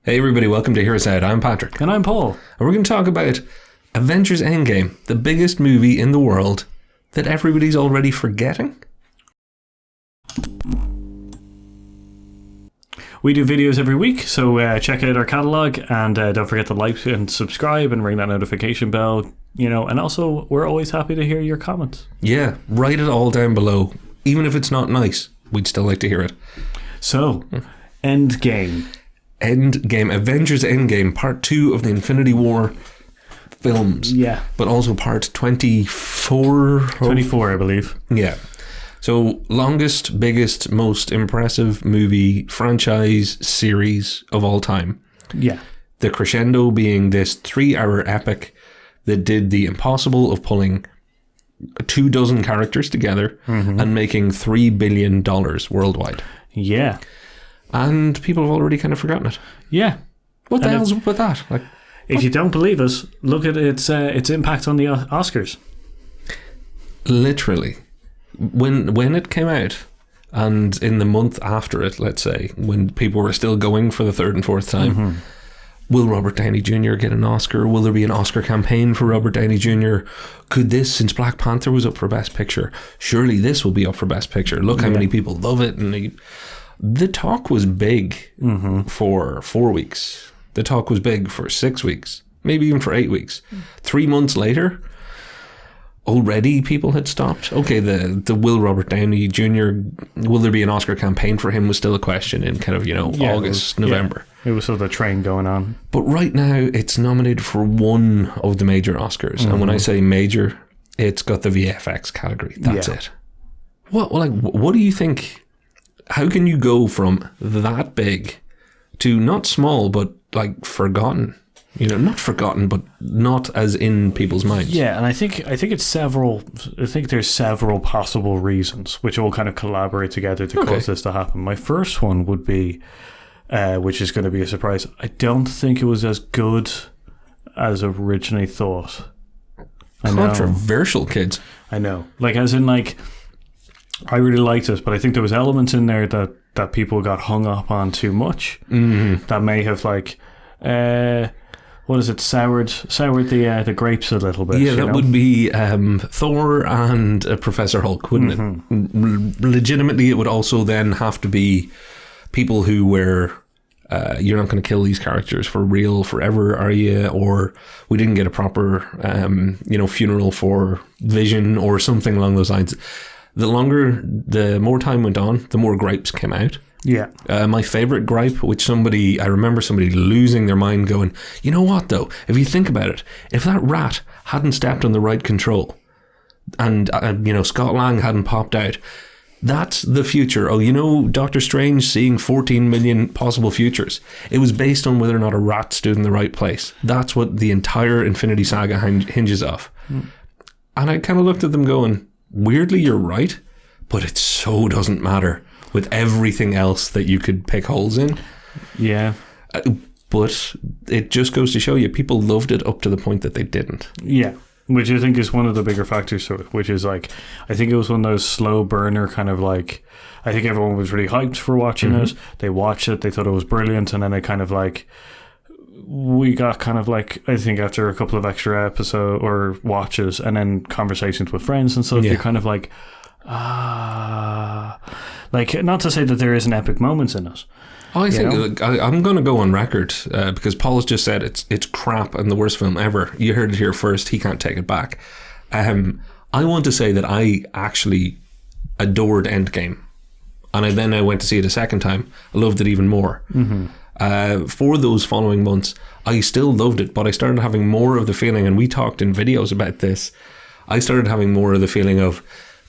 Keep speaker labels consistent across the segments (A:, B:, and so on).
A: Hey everybody, welcome to Hear Us Out. I'm Patrick.
B: And I'm Paul.
A: And we're going to talk about Avengers Endgame, the biggest movie in the world that everybody's already forgetting.
B: We do videos every week, so check out our catalogue and don't forget to like and subscribe and ring that notification bell, and also we're always happy to hear your comments.
A: Yeah, write it all down below. Even if it's not nice, we'd still like to hear it.
B: So, Endgame,
A: Avengers Endgame, part 2 of the Infinity War films.
B: Yeah.
A: But also part 24.
B: 24, I believe.
A: Yeah. So, longest, biggest, most impressive movie franchise series of all time.
B: Yeah.
A: The crescendo being this 3-hour epic that did the impossible of pulling 24 characters together and making $3 billion worldwide.
B: Yeah.
A: And people have already kind of forgotten it.
B: Yeah.
A: What the hell's up with that?
B: If you don't believe us, look at its impact on the Oscars.
A: Literally. When it came out, and in the month after it, let's say, when people were still going for the third and fourth time, will Robert Downey Jr. get an Oscar? Will there be an Oscar campaign for Robert Downey Jr.? Could this, since Black Panther was up for Best Picture, surely this will be up for Best Picture. Look how many people love it. And the talk was big for 4 weeks. The talk was big for 6 weeks, maybe even for 8 weeks. 3 months later, already people had stopped. Okay, the will Robert Downey Jr., will there be an Oscar campaign for him was still a question in kind of, August, November.
B: Yeah. It was sort of the train going on.
A: But right now, it's nominated for one of the major Oscars. And when I say major, it's got the VFX category. That's it. What do you think? How can you go from that big to not small, but forgotten? Not forgotten, but not as in people's minds.
B: Yeah, and I think it's several. I think there's several possible reasons which all kind of collaborate together to cause this to happen. My first one would be, which is going to be a surprise. I don't think it was as good as originally thought.
A: Controversial, kids.
B: I know, I really liked it, but I think there was elements in there that people got hung up on too much. That may have soured the grapes a little bit.
A: Yeah, that would be Thor and Professor Hulk, wouldn't it? Legitimately, it would also then have to be people who were, you're not going to kill these characters for real forever, are you? Or we didn't get a proper, funeral for Vision or something along those lines. The more time went on, the more gripes came out.
B: Yeah.
A: My favorite gripe, I remember somebody losing their mind going, you know what though, if you think about it, if that rat hadn't stepped on the right control and, Scott Lang hadn't popped out, that's the future. Oh, Doctor Strange seeing 14 million possible futures. It was based on whether or not a rat stood in the right place. That's what the entire Infinity Saga hinges off. And I kind of looked at them going, weirdly, you're right, but it so doesn't matter with everything else that you could pick holes in.
B: Yeah.
A: But it just goes to show you, people loved it up to the point that they didn't.
B: Yeah. Which I think is one of the bigger factors to it, which is I think it was one of those slow burner kind of I think everyone was really hyped for watching it. They watched it, they thought it was brilliant, and then they kind of we got kind of I think after a couple of extra episodes or watches and then conversations with friends and stuff, you're kind of not to say that there isn't epic moments in it.
A: I think I'm going to go on record because Paul has just said it's crap and the worst film ever. You heard it here first. He can't take it back. I want to say that I actually adored Endgame, and then I went to see it a second time. I loved it even more. For those following months, I still loved it, but I started having more of the feeling, and we talked in videos about this, I started having more of the feeling of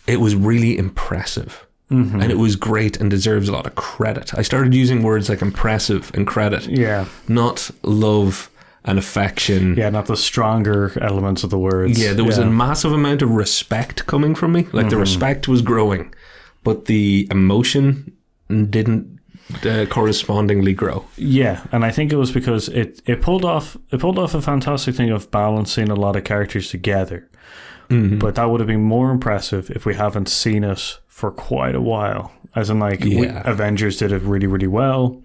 A: it was really impressive. And it was great and deserves a lot of credit. I started using words like impressive and credit.
B: Yeah.
A: Not love and affection.
B: Yeah, not the stronger elements of the words.
A: Yeah, there was a massive amount of respect coming from me. The respect was growing, but the emotion didn't correspondingly grow.
B: Yeah, and I think it was because it pulled off a fantastic thing of balancing a lot of characters together. But that would have been more impressive if we haven't seen it for quite a while. As in, Avengers did it really, really well.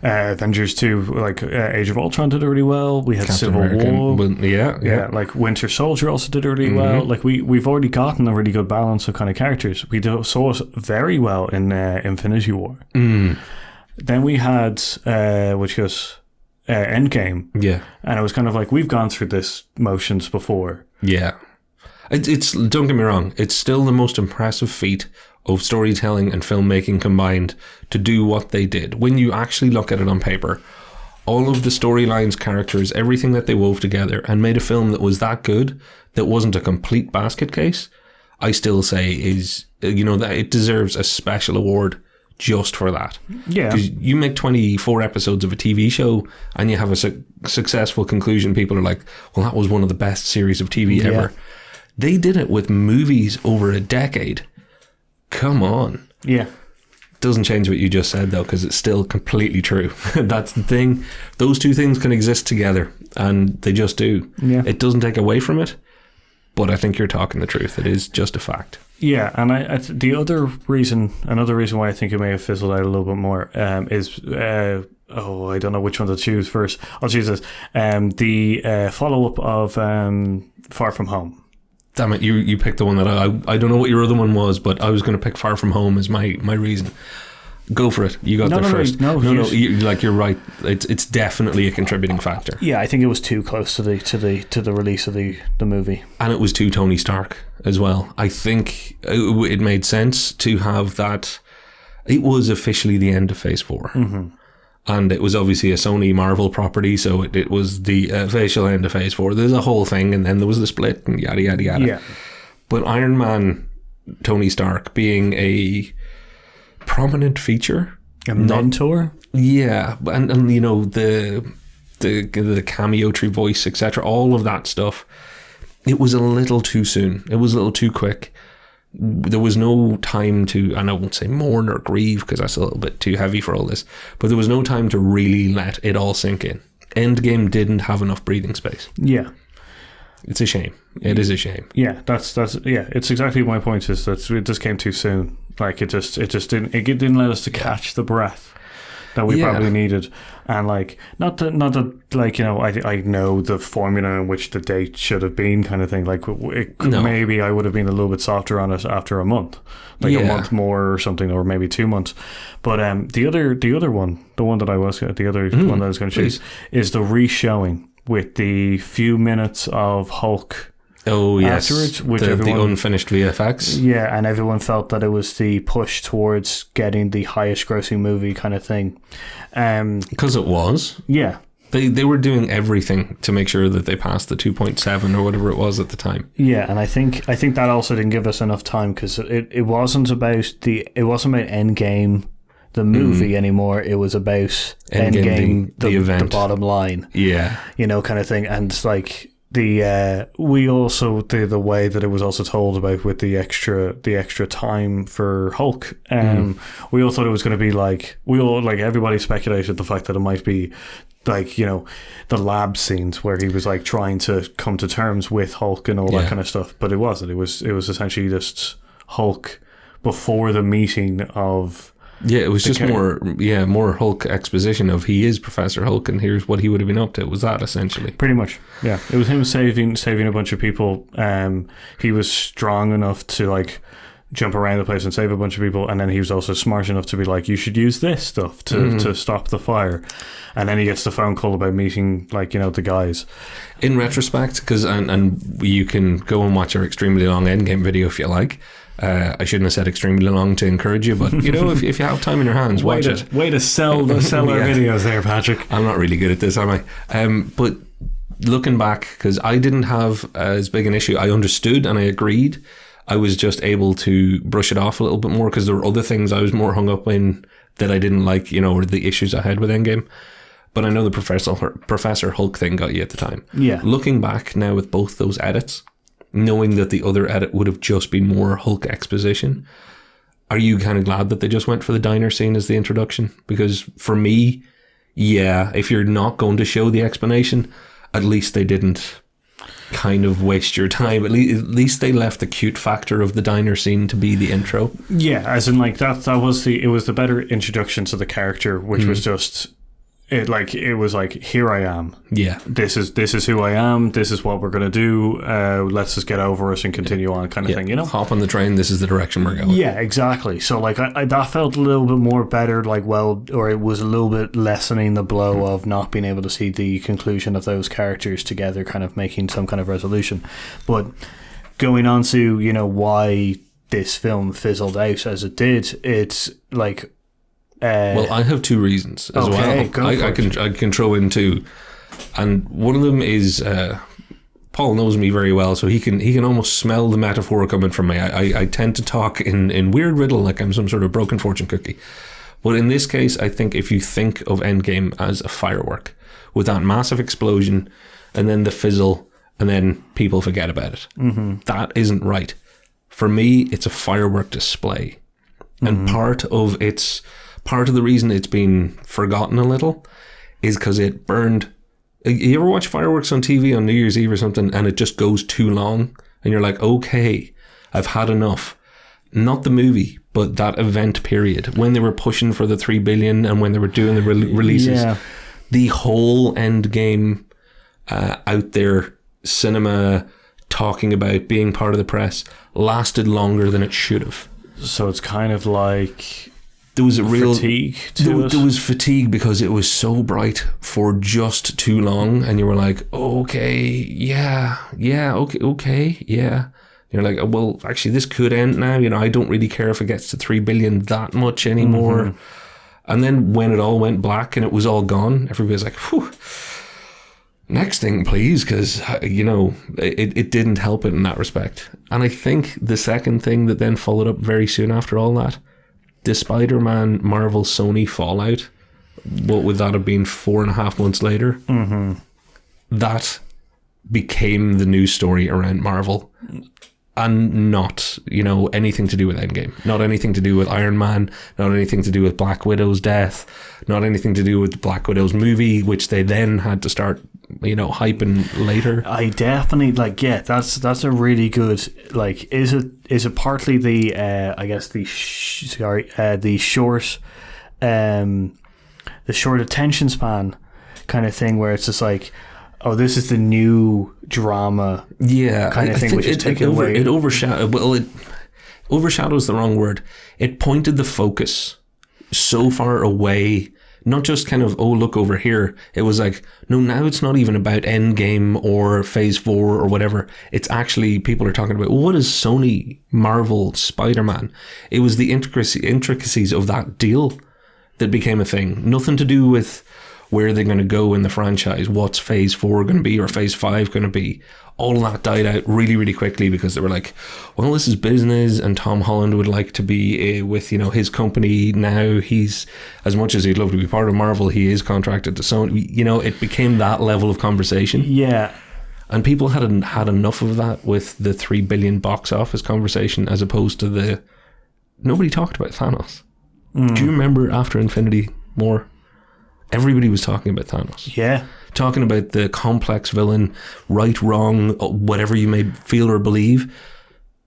B: Avengers 2, like Age of Ultron did it really well. We had
A: Captain
B: Civil
A: America,
B: War.
A: yeah.
B: Like Winter Soldier also did it really well. Like we've already gotten a really good balance of kind of characters. We saw it very well in Infinity War. Then we had which was Endgame.
A: Yeah.
B: And it was kind of like, we've gone through this motions before.
A: Yeah. It's don't get me wrong, it's still the most impressive feat of storytelling and filmmaking combined to do what they did. When you actually look at it on paper, all of the storylines, characters, everything that they wove together and made a film that was that good, that wasn't a complete basket case, I still say is, that it deserves a special award just for that.
B: Yeah.
A: Because you make 24 episodes of a TV show and you have a successful conclusion, people are like, well, that was one of the best series of TV ever. They did it with movies over a decade. Come on.
B: Yeah.
A: Doesn't change what you just said, though, because it's still completely true. That's the thing. Those two things can exist together, and they just do.
B: Yeah.
A: It doesn't take away from it, but I think you're talking the truth. It is just a fact.
B: Yeah, and another reason why I think it may have fizzled out a little bit more is I don't know which one to choose first. I'll choose this. The follow-up of Far From Home.
A: Damn it, you picked the one that I don't know what your other one was, but I was going to pick Far From Home as my reason. Go for it. You got there first.
B: No,
A: you're right. It's definitely a contributing factor.
B: Yeah, I think it was too close to the release of the movie,
A: and it was too Tony Stark as well. I think it made sense to have that. It was officially the end of Phase 4. And it was obviously a Sony Marvel property, so it was the official end of Phase 4. There's a whole thing, and then there was the split, and yada, yada, yada. Yeah. But Iron Man, Tony Stark, being a prominent feature.
B: A mentor?
A: Yeah, and the cameo tree voice, etc., all of that stuff, it was a little too soon. It was a little too quick. There was no time to, and I won't say mourn or grieve because that's a little bit too heavy for all this, but there was no time to really let it all sink in. Endgame didn't have enough breathing space.
B: Yeah.
A: It's a shame. It is a shame.
B: Yeah, that's it's exactly my point, is that it just came too soon. Like it just didn't let us to catch the breath that we probably needed. And like not that like, I know the formula in which the date should have been, kind of thing. Like maybe I would have been a little bit softer on it after a month, like a month more or something, or maybe 2 months. But the other one, the one that I was going to choose, is the re-showing with the few minutes of Hulk.
A: Oh yes,
B: afterwards, which
A: the unfinished VFX.
B: Yeah, and everyone felt that it was the push towards getting the highest grossing movie kind of thing.
A: Because it was.
B: Yeah.
A: They were doing everything to make sure that they passed the 2.7 or whatever it was at the time.
B: Yeah, and I think that also didn't give us enough time, because it wasn't about Endgame the movie anymore. It was about Endgame the event, the bottom line.
A: Yeah.
B: Kind of thing. And it's like we also the way that it was also told about with the extra time for Hulk. We all thought it was going to be like, everybody speculated the fact that it might be like, the lab scenes where he was like trying to come to terms with Hulk and all that kind of stuff, but it wasn't. It was essentially just Hulk before the meeting of. Yeah,
A: it was just more Hulk exposition of he is Professor Hulk and here's what he would have been up to. Was that essentially?
B: Pretty much, yeah. It was him saving a bunch of people. He was strong enough to like jump around the place and save a bunch of people, and then he was also smart enough to be like, you should use this stuff to stop the fire. And then he gets the phone call about meeting the guys.
A: In retrospect, because and you can go and watch our extremely long Endgame video if you like. I shouldn't have said extremely long to encourage you, but if you have time in your hands, watch it.
B: Way to sell our videos there, Patrick.
A: I'm not really good at this, am I? But looking back, because I didn't have as big an issue, I understood and I agreed. I was just able to brush it off a little bit more because there were other things I was more hung up in that I didn't like, or the issues I had with Endgame. But I know the Professor Hulk thing got you at the time.
B: Yeah.
A: Looking back now with both those edits, knowing that the other edit would have just been more Hulk exposition, are you kind of glad that they just went for the diner scene as the introduction? Because for me, if you're not going to show the explanation, at least they didn't kind of waste your time. At least they left the cute factor of the diner scene to be the intro.
B: Yeah, as in like that was it was the better introduction to the character, which was just it was like, here I am.
A: Yeah.
B: This is who I am. This is what we're going to do. Let's just get over it and continue on, kind of thing, you know?
A: Hop on the train. This is the direction we're going.
B: Yeah, exactly. So, like, I that felt a little bit more better, like, or it was a little bit lessening the blow of not being able to see the conclusion of those characters together, kind of making some kind of resolution. But going on to, you know, why this film fizzled out as it did, it's like...
A: well, I have two reasons as well. I can throw in two, and one of them is Paul knows me very well, so he can almost smell the metaphor coming from me. I tend to talk in weird riddle, like I'm some sort of broken fortune cookie. But in this case, I think if you think of Endgame as a firework with that massive explosion, and then the fizzle, and then people forget about it, that isn't right. For me, it's a firework display, and part of the reason it's been forgotten a little is because it burned. You ever watch fireworks on TV on New Year's Eve or something, and it just goes too long, and you're like, okay, I've had enough. Not the movie, but that event period when they were pushing for the 3 billion and when they were doing the releases. Yeah. The whole Endgame out there cinema talking about being part of the press lasted longer than it should have. So it's kind of like... There was a real fatigue to it. There was fatigue because it was so bright for just too long, and you were like, okay, yeah, okay. You're like, oh, well, actually, this could end now. You know, I don't really care if it gets to 3 billion that much anymore. And then when it all went black and it was all gone, everybody was like, whew, next thing, please, because, you know, it didn't help it in that respect. And I think the second thing that then followed up very soon after all that, the Spider-Man Marvel Sony fallout, what would that have been, 4.5 months later? That became the news story around Marvel, and not, you know, anything to do with Endgame, not anything to do with Iron Man, not anything to do with Black Widow's death, not anything to do with Black Widow's movie, which they then had to start, you know, hyping later. I definitely, like, yeah, that's a really good, like, is it partly the I guess the short attention span kind of thing, where it's just like, oh, this is the new drama, kind of thing, which is taken away. It overshadows the wrong word. It pointed the focus so far away. Not just kind of, oh, look over here. It was like, no, now it's not even about Endgame or Phase 4 or whatever. It's actually, people are talking about, well, what is Sony Marvel Spider-Man? It was the intricacies of that deal that became a thing. Nothing to do with where they're going to go in the franchise, what's Phase 4 going to be or Phase 5 going to be. All of that died out really, really quickly because they were like, well, this is business, and Tom Holland would like to be with, you know, his company now. He's, as much as he'd love to be part of Marvel, he is contracted to Sony. You know, it became that level of conversation. Yeah. And people had enough of that with the 3 billion box office conversation, as opposed to nobody talked about Thanos. Do you remember after Infinity War? Everybody was talking about Thanos. Yeah. Talking about the complex villain, right, wrong, whatever you may feel or believe.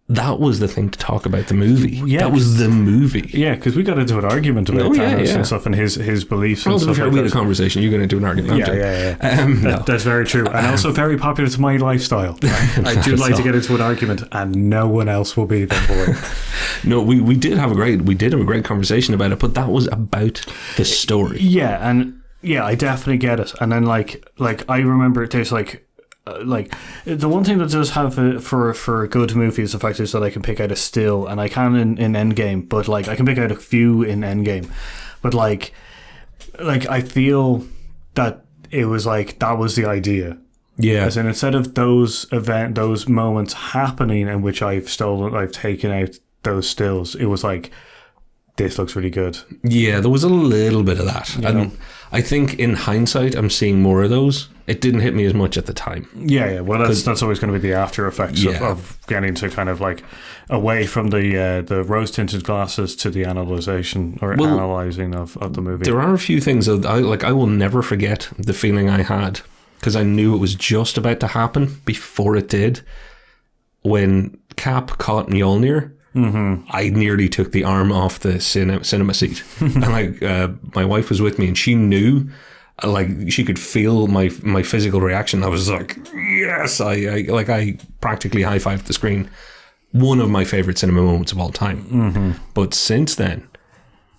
A: That was the thing to talk about the movie. Yeah, that was the movie. Yeah, because we got into an argument about Thanos and stuff, and his beliefs and stuff. We had a conversation. You're going to do an argument. That's very true, and also very popular to my lifestyle. I do like to get into an argument, and no one else will be there for it. No, we did have a great conversation about it, but that was about the story. Yeah, and I definitely get it. And then like I remember there's like the one thing that does have for a good movie is the fact is that I can pick out a still, and I can in Endgame, but like I can pick out a few in Endgame, but like I feel that it was like that was the idea. Yeah. As in, instead of those moments happening in which I've taken out those stills, it was like, this looks really good. Yeah, there was a little bit of that. And I think in hindsight, I'm seeing more of those. It didn't hit me as much at the time. Yeah. Well, that's always going to be the after effects of getting to kind of like away from the rose-tinted glasses to the analyzing of the movie. There are a few things that I will never forget the feeling I had, because I knew it was just about to happen before it did. When Cap caught Mjolnir, I nearly took the arm off the cinema seat. And my wife was with me, and she knew, Like, she could feel my physical reaction. I was like, yes, I practically high-fived the screen. One of my favorite cinema moments of all time.
B: Mm-hmm.
A: But since then,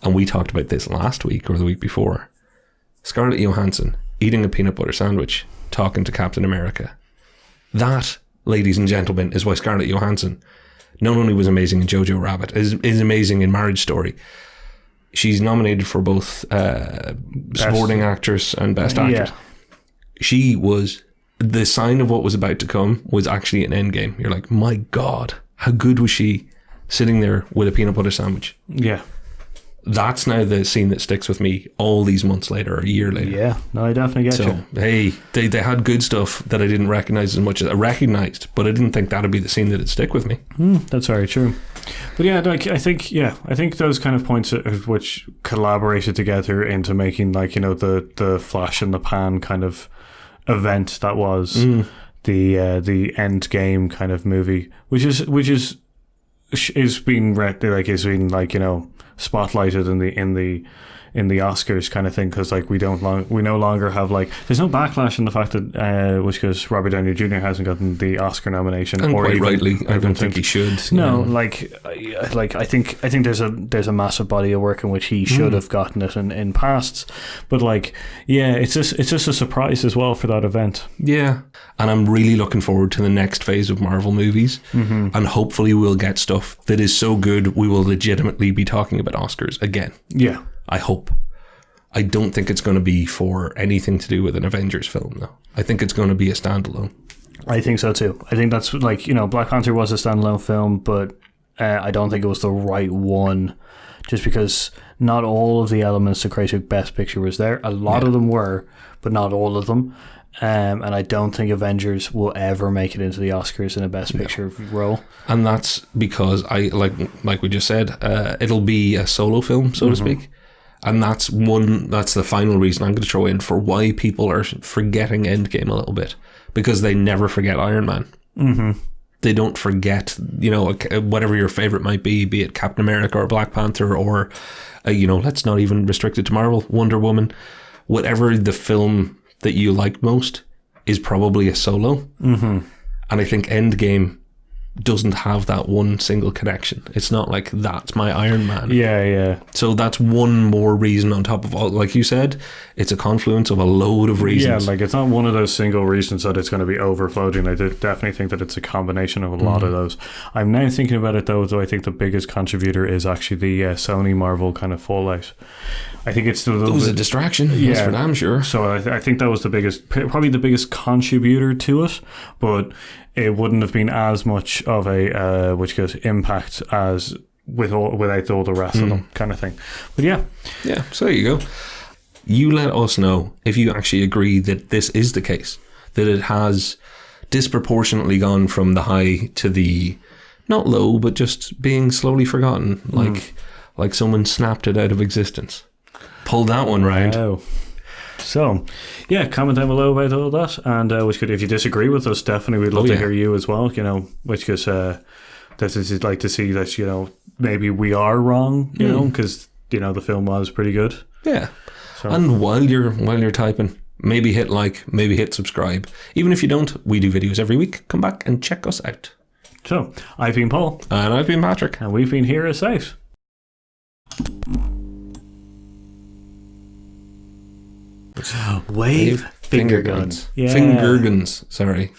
A: and we talked about this last week or the week before, Scarlett Johansson eating a peanut butter sandwich, talking to Captain America. That, ladies and gentlemen, is why Scarlett Johansson not only was amazing in Jojo Rabbit, is amazing in Marriage Story. She's nominated for both supporting actress and best actress.
B: Yeah.
A: She was, the sign of what was about to come was actually an Endgame. You're like, my God, how good was she sitting there with a peanut butter sandwich?
B: Yeah.
A: That's now the scene that sticks with me all these months later, or a year later.
B: Yeah, no, I definitely get you.
A: Hey, they had good stuff that I didn't recognize as much as I recognized, but I didn't think that'd be the scene that'd stick with me.
B: That's very true. But yeah, like I think those kind of points which collaborated together into making, like, you know, the flash in the pan kind of event that was the end game kind of movie, which is being like, you know, spotlighted in the Oscars kind of thing, because like we no longer have, like, there's no backlash in the fact that which because Robert Downey Jr. hasn't gotten the Oscar nomination,
A: and
B: or
A: quite
B: even,
A: rightly, I don't think he should.
B: No, like I think there's a massive body of work in which he should have gotten it in pasts, but like, yeah, it's just a surprise as well for that event.
A: Yeah, and I'm really looking forward to the next phase of Marvel movies, and hopefully we'll get stuff that is so good we will legitimately be talking about Oscars again.
B: Yeah.
A: I hope. I don't think it's going to be for anything to do with an Avengers film, though. I think it's going to be a standalone.
B: I think so too. I think that's, like, you know, Black Panther was a standalone film, but I don't think it was the right one, just because not all of the elements to create a Best Picture was there. A lot of them were, but not all of them. And I don't think Avengers will ever make it into the Oscars in a Best Picture role. And
A: that's because I like we just said, it'll be a solo film, so to speak. And that's the final reason I'm going to throw in for why people are forgetting Endgame a little bit, because they never forget Iron Man. They don't forget, you know, whatever your favorite might be it Captain America or Black Panther or, you know, let's not even restrict it to Marvel, Wonder Woman, whatever the film that you like most is probably a solo. And I think Endgame doesn't have that one single connection. It's not like, that's my Iron Man.
B: Yeah.
A: So that's one more reason on top of all, like you said, it's a confluence of a load of reasons.
B: Yeah, like, it's not one of those single reasons that it's going to be overflowing. I definitely think that it's a combination of a lot of those. I'm now thinking about it though I think the biggest contributor is actually the Sony Marvel kind of fallout. I think it's still
A: a distraction, yes, for damn sure.
B: So I think that was probably the biggest contributor to it, but it wouldn't have been as much of a impact as without all the rest of them, kind of thing. But yeah.
A: So there you go. You let us know if you actually agree that this is the case, that it has disproportionately gone from the high to the not low, but just being slowly forgotten, like someone snapped it out of existence. Pull that one round.
B: Wow. So, yeah, comment down below about all that, and if you disagree with us, definitely we'd love to hear you as well. You know, because you'd like to see that, you know, maybe we are wrong. You know, because, you know, the film was pretty good.
A: Yeah. So. And while you're typing, maybe hit like, maybe hit subscribe. Even if you don't, we do videos every week. Come back and check us out.
B: So, I've been Paul,
A: and I've been Patrick,
B: and we've been here as Safe. Wave finger guns.
A: Finger guns. Sorry.